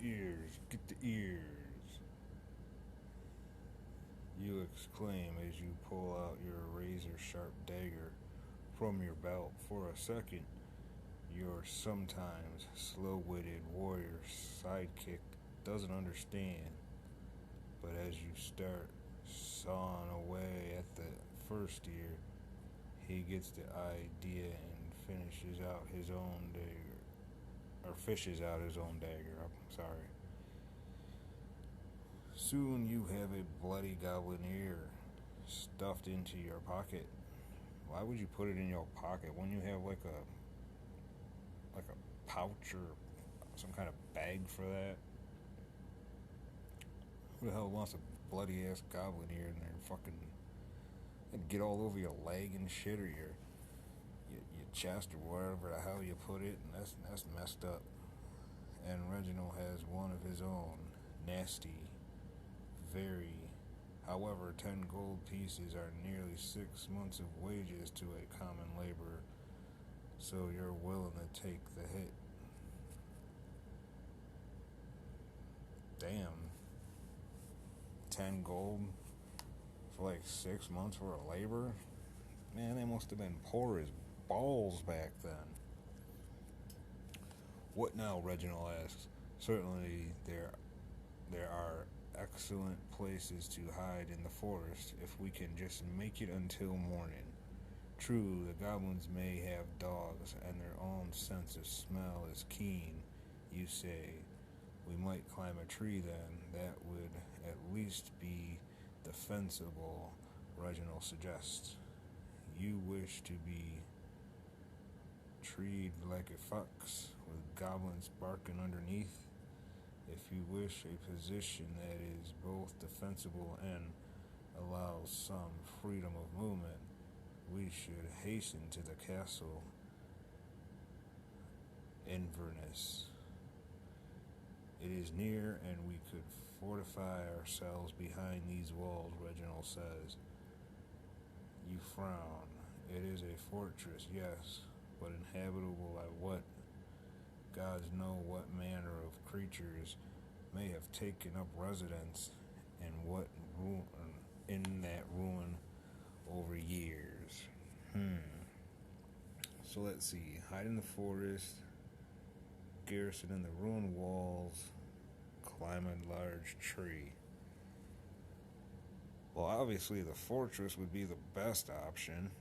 ears, get the ears. You exclaim as you pull out your razor sharp dagger from your belt. For a second, your sometimes slow witted warrior sidekick doesn't understand, but as you start sawing away at the first ear, he gets the idea and finishes out his own dagger. Or fishes out his own dagger, I'm sorry. Soon you have a bloody goblin ear stuffed into your pocket. Why would you put it in your pocket when you have like a pouch or some kind of bag for that? Who the hell wants a bloody ass goblin ear in there? Fucking it'd get all over your leg and shit, or your chest or wherever the hell you put it, and that's messed up. And Reginald has one of his own nasty, very. However, 10 gold pieces are nearly 6 months of wages to a common laborer, so you're willing to take the hit. Damn. 10 gold for like 6 months for a labor? Man, they must have been poor as balls back then. What now? Reginald asks. Certainly there are excellent places to hide in the forest if we can just make it until morning. True, the goblins may have dogs and their own sense of smell is keen, you say. We might climb a tree then. That would at least be defensible, Reginald suggests. You wish to be treed like a fox with goblins barking underneath? If you wish a position that is both defensible and allows some freedom of movement, we should hasten to the castle Inverness. It is near, and we could fortify ourselves behind these walls, Reginald says. You frown. It is a fortress, yes, but inhabitable by what? Gods know what manner of creatures may have taken up residence in that ruin over years. So let's see. Hide in the forest, garrison in the ruined walls, climb a large tree. Well, obviously the fortress would be the best option.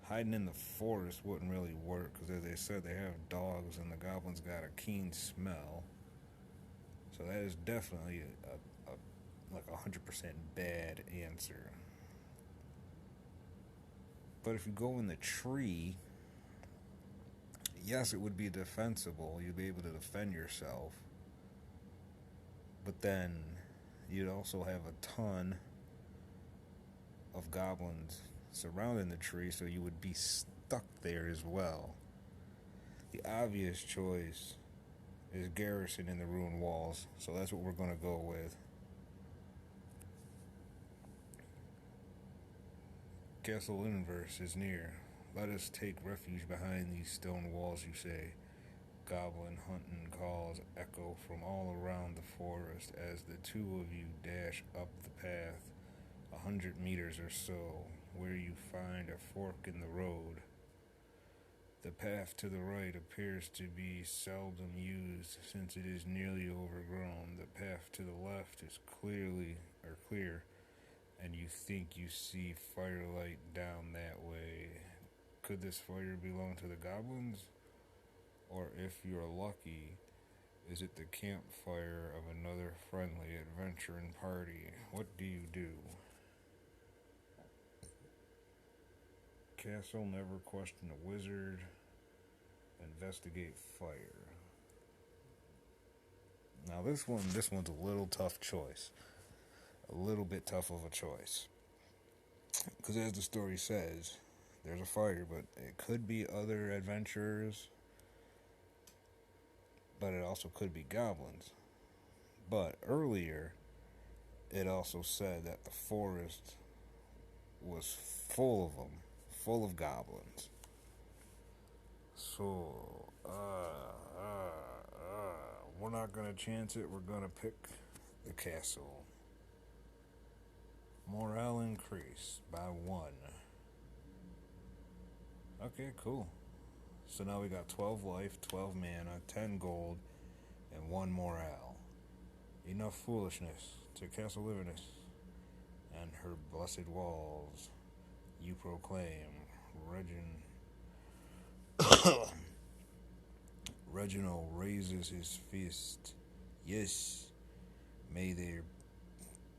Hiding in the forest wouldn't really work because, as they said, they have dogs and the goblins got a keen smell. So that is definitely like 100% bad answer. But if you go in the tree, yes, it would be defensible. You'd be able to defend yourself. But then you'd also have a ton of goblins surrounding the tree, so you would be stuck there as well. The obvious choice is garrison in the ruined walls, so that's what we're going to go with. Castle Inverse is near. Let us take refuge behind these stone walls, you say. Goblin hunting calls echo from all around the forest as the two of you dash up the path 100 meters or so, where you find a fork in the road. The path to the right appears to be seldom used since it is nearly overgrown. The path to the left is clear, and you think you see firelight down that way. Could this fire belong to the goblins? Or if you're lucky, is it the campfire of another friendly adventuring party? What do you do? Castle, never question a wizard. Investigate fire. Now this one's a little tough choice. A little bit tough of a choice. Because as the story says, there's a fire, but it could be other adventurers. But it also could be goblins. But earlier, it also said that the forest was full of them, full of goblins. So, we're not gonna chance it. We're gonna pick the castle. Morale increased by 1. Okay, cool. So now we got 12 life, 12 mana, 10 gold, and 1 morale. Enough foolishness to castle Liverness and her blessed walls. You proclaim, Reginald raises his fist. Yes, may their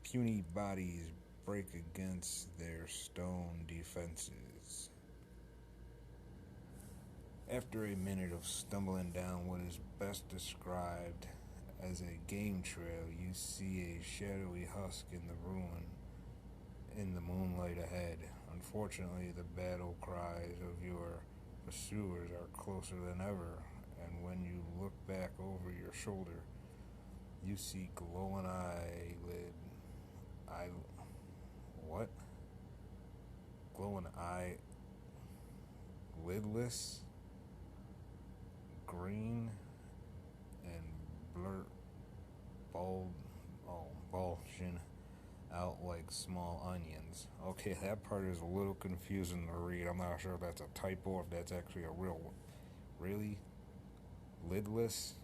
puny bodies break against their stone defenses. After a minute of stumbling down what is best described as a game trail, you see a shadowy husk in the ruin in the moonlight ahead. Unfortunately, the battle cries of your pursuers are closer than ever, and when you look back over your shoulder, you see glowing what? Glowing lidless, green, and bulging out like small onions. Okay, that part is a little confusing to read. I'm not sure if that's a typo or if that's actually a real one. Really? Lidless?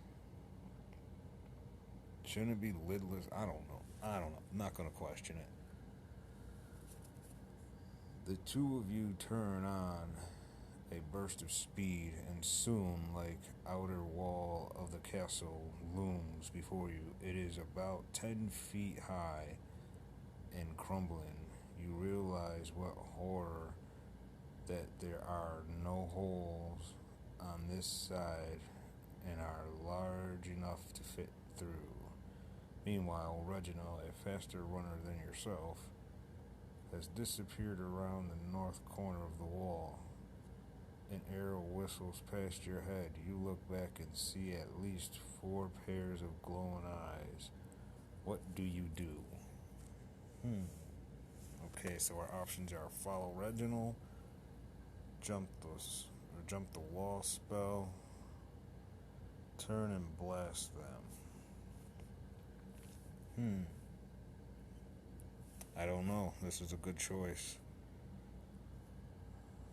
Shouldn't it be lidless? I don't know. I'm not going to question it. The two of you turn on a burst of speed, and soon, like outer wall of the castle looms before you. It is about 10 feet high and crumbling. You realize what horror that there are no holes on this side and are large enough to fit through. Meanwhile, Reginald, a faster runner than yourself, has disappeared around the north corner of the wall. An arrow whistles past your head. You look back and see at least 4 pairs of glowing eyes. What do you do? Okay, so our options are follow Reginald, jump the wall spell, turn and blast them. I don't know. This is a good choice.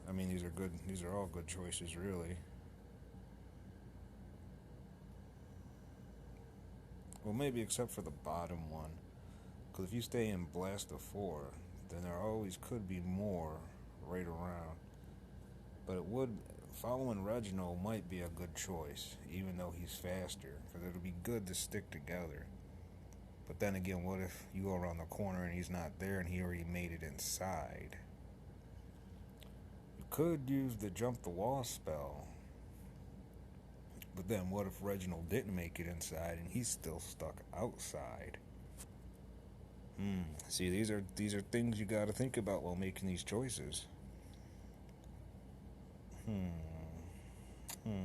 I mean, these are all good choices, really. Well, maybe except for the bottom one. Because if you stay in blast of 4, then there always could be more right around. But following Reginald might be a good choice, even though he's faster, because it'll be good to stick together. But then again, what if you go around the corner and he's not there and he already made it inside? You could use the jump the wall spell. But then what if Reginald didn't make it inside and he's still stuck outside? See, these are things you got to think about while making these choices.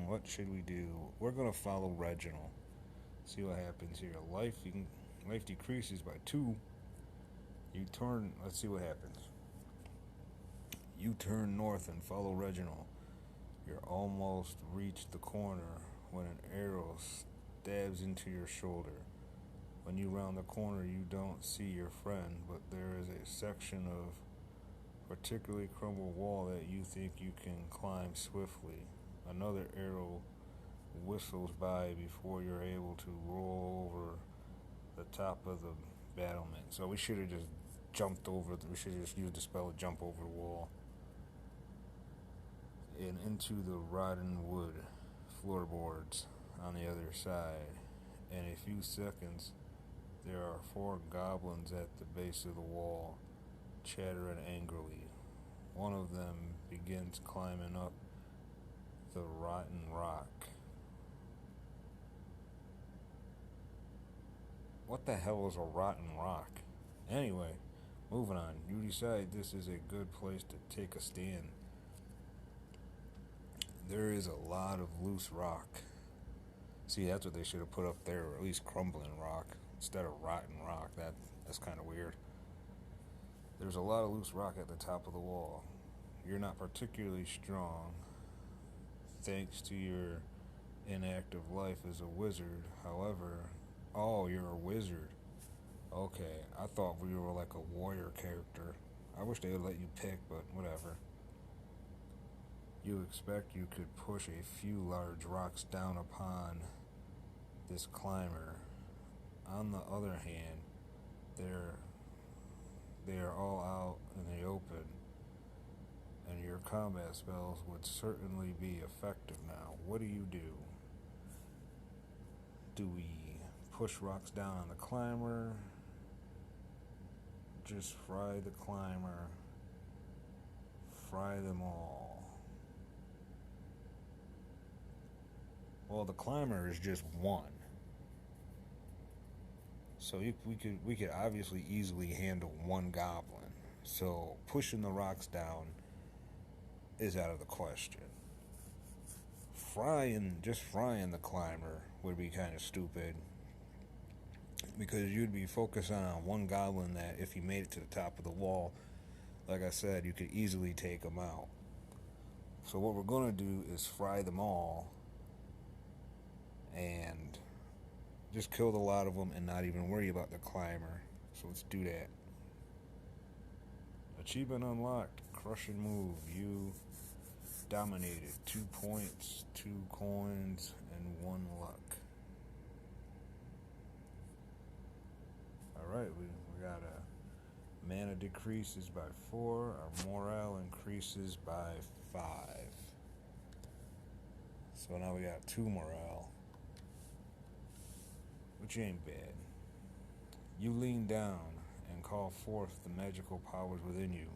What should we do? We're gonna follow Reginald. See what happens here. Life decreases by 2. You turn. Let's see what happens. You turn north and follow Reginald. You're almost reached the corner when an arrow stabs into your shoulder. When you round the corner, you don't see your friend, but there is a section of particularly crumbled wall that you think you can climb swiftly. Another arrow whistles by before you're able to roll over the top of the battlement. So we should have just we should have just used the spell to jump over the wall and into the rotten wood floorboards on the other side. In a few seconds, there are 4 goblins at the base of the wall, chattering angrily. One of them begins climbing up the rotten rock. What the hell is a rotten rock? Anyway, moving on. You decide this is a good place to take a stand. There is a lot of loose rock. See, that's what they should have put up there, or at least crumbling rock instead of rotten rock. That's kind of weird. There's a lot of loose rock at the top of the wall. You're not particularly strong, thanks to your inactive life as a wizard. However, oh, you're a wizard. Okay, I thought we were like a warrior character. I wish they would let you pick, but whatever. You expect you could push a few large rocks down upon this climber. On the other hand, they're they are all out in the open, and your combat spells would certainly be effective now. What do you do? Do we push rocks down on the climber? Just fry the climber? Fry them all? Well, the climber is just one. So we could obviously easily handle one goblin. So pushing the rocks down is out of the question. Just frying the climber would be kind of stupid, because you'd be focusing on one goblin that, if he made it to the top of the wall, like I said, you could easily take him out. So what we're gonna do is fry them all and just kill a lot of them and not even worry about the climber. So let's do that. Achievement unlocked. Crushing move. You dominated. 2 points, 2 coins, and 1 luck. Alright, we got a mana decreases by 4. Our morale increases by 5. So now we got 2 morale, which ain't bad. You lean down and call forth the magical powers within you.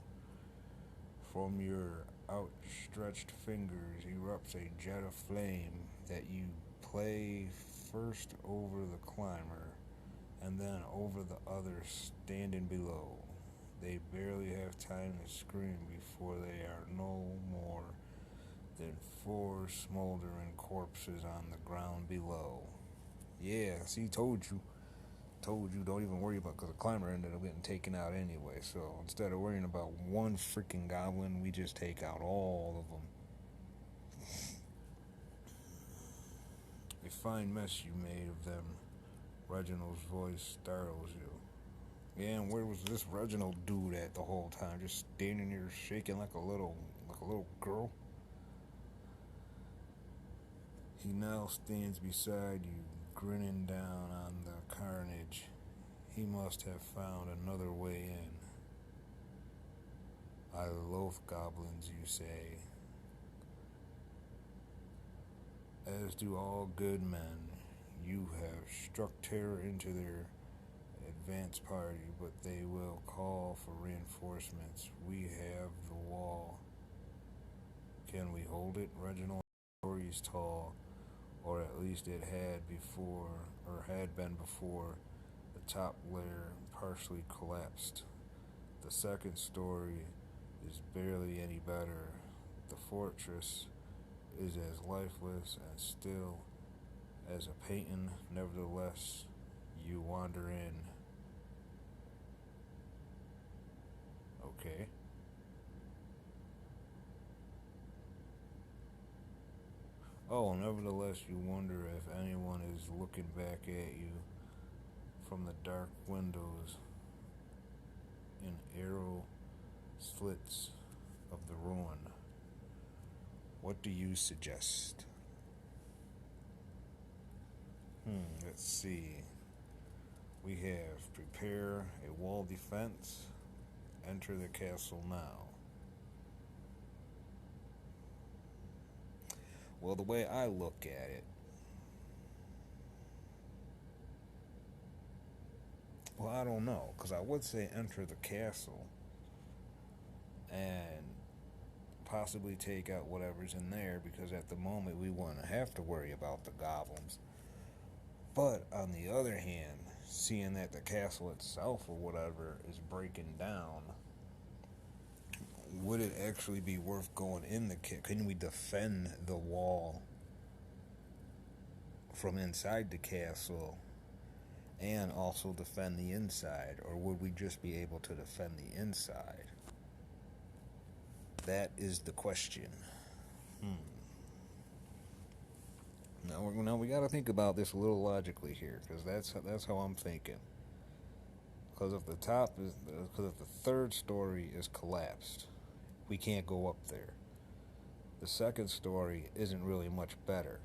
From your outstretched fingers erupts a jet of flame that you play first over the climber and then over the others standing below. They barely have time to scream before they are no more than 4 smoldering corpses on the ground below. Yeah, see, told you, don't even worry about, because the climber ended up getting taken out anyway. So instead of worrying about one freaking goblin, we just take out all of them. A fine mess you made of them. Reginald's voice startles you. Yeah, and where was this Reginald dude at the whole time? Just standing there shaking like a little girl? He now stands beside you, grinning down on the carnage. He must have found another way in. I loathe goblins, you say. As do all good men. You have struck terror into their advance party, but they will call for reinforcements. We have the wall. Can we hold it? Reginald stories tall, or at least it had been before the top layer partially collapsed. The second story is barely any better. The fortress is as lifeless and still as a painting. Nevertheless, you wander in. Okay. Oh, nevertheless, you wonder if anyone is looking back at you from the dark windows in arrow slits of the ruin. What do you suggest? Let's see. We have prepare a wall defense. Enter the castle now. Well, the way I look at it, well, I don't know, because I would say enter the castle and possibly take out whatever's in there, because at the moment we wouldn't have to worry about the goblins. But on the other hand, seeing that the castle itself or whatever is breaking down, would it actually be worth going in the can we defend the wall from inside the castle and also defend the inside, or would we just be able to defend the inside? That is the question. Now we got to think about this a little logically here, because that's how I'm thinking. Because if the third story is collapsed, we can't go up there. The second story isn't really much better,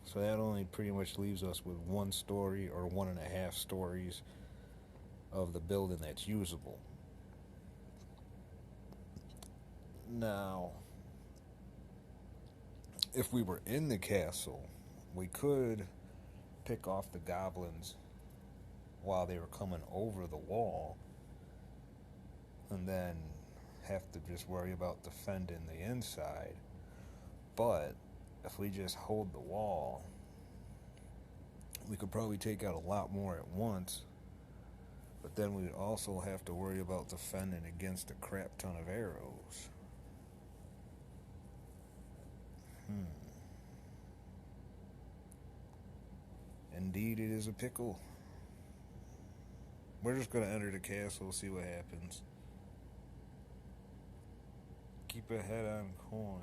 so that only pretty much leaves us with one story or 1.5 stories of the building that's usable. Now, if we were in the castle, we could pick off the goblins while they were coming over the wall, and then have to just worry about defending the inside. But if we just hold the wall, we could probably take out a lot more at once. But then we'd also have to worry about defending against a crap ton of arrows. Indeed, it is a pickle. We're just going to enter the castle, see what happens. Keep a head on coins.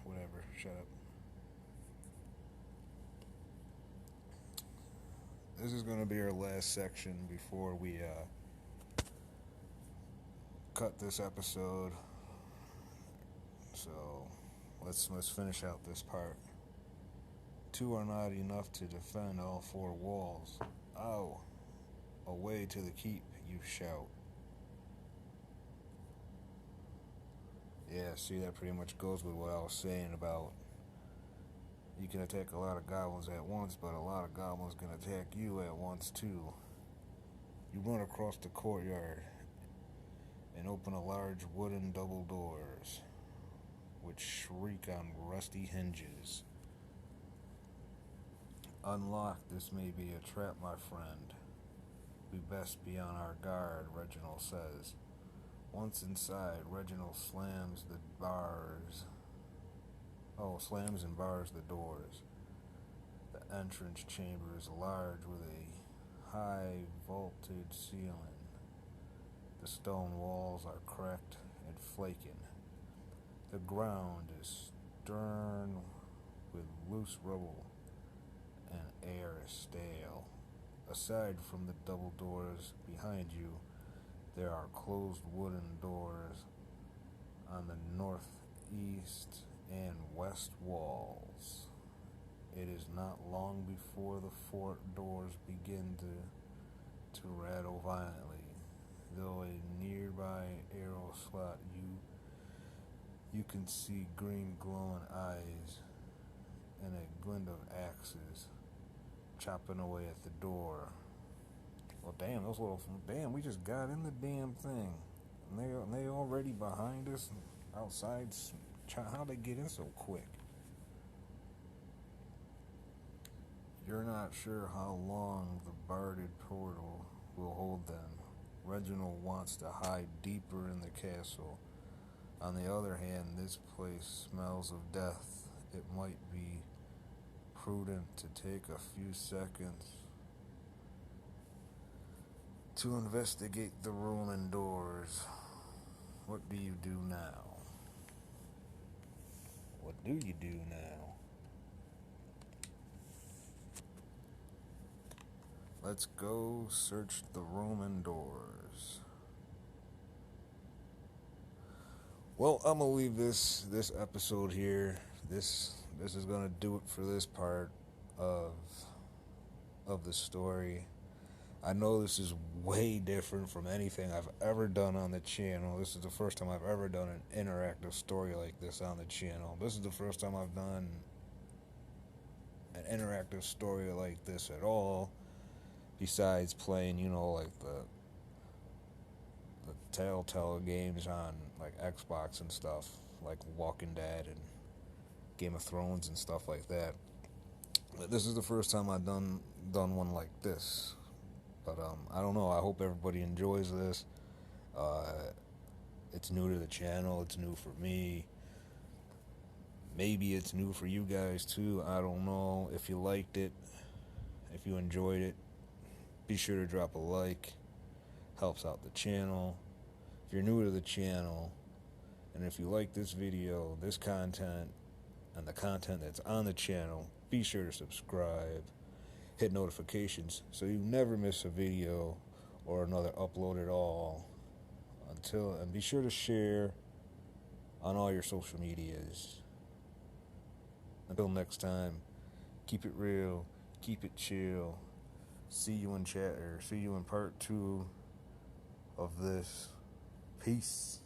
Whatever, shut up. This is going to be our last section before we cut this episode. So let's finish out this part. 2 are not enough to defend all 4 walls. Oh, away to the keep, you shout. Yeah, see, that pretty much goes with what I was saying about you can attack a lot of goblins at once, but a lot of goblins can attack you at once too. You run across the courtyard and open a large wooden double doors, which shriek on rusty hinges. Unlocked, this may be a trap, my friend. We best be on our guard, Reginald says. Once inside, Reginald slams and bars the doors. The entrance chamber is large with a high vaulted ceiling. The stone walls are cracked and flaking. The ground is strewn with loose rubble, and air is stale. Aside from the double doors behind you, there are closed wooden doors on the north, east, and west walls. It is not long before the fort doors begin to rattle violently. Though a nearby arrow slot you can see green glowing eyes and a glint of axes chopping away at the door. Well, damn, we just got in the damn thing. And they already behind us outside. How'd they get in so quick? You're not sure how long the barred portal will hold them. Reginald wants to hide deeper in the castle. On the other hand, this place smells of death. It might be prudent to take a few seconds to investigate the rolling doors. What do you do now? What do you do now? Let's go search the Roman doors. Well, I'm gonna leave this episode here. This is gonna do it for this part of the story. I know this is way different from anything I've ever done on the channel. This is the first time I've ever done an interactive story like this on the channel. This is the first time I've done an interactive story like this at all, besides playing, like the Telltale games on like Xbox and stuff, like Walking Dead and Game of Thrones and stuff like that. But this is the first time I've done one like this. But I don't know. I hope everybody enjoys this. It's new to the channel. It's new for me. Maybe it's new for you guys too. I don't know. If you liked it, if you enjoyed it, be sure to drop a like. Helps out the channel. If you're new to the channel, And if you like this video, this content, and the content that's on the channel, be sure to subscribe, hit notifications so you never miss a video or another upload at all. And be sure to share on all your social medias. Until next time, keep it real, keep it chill. See you in chat, or see you in part 2 of this. Peace.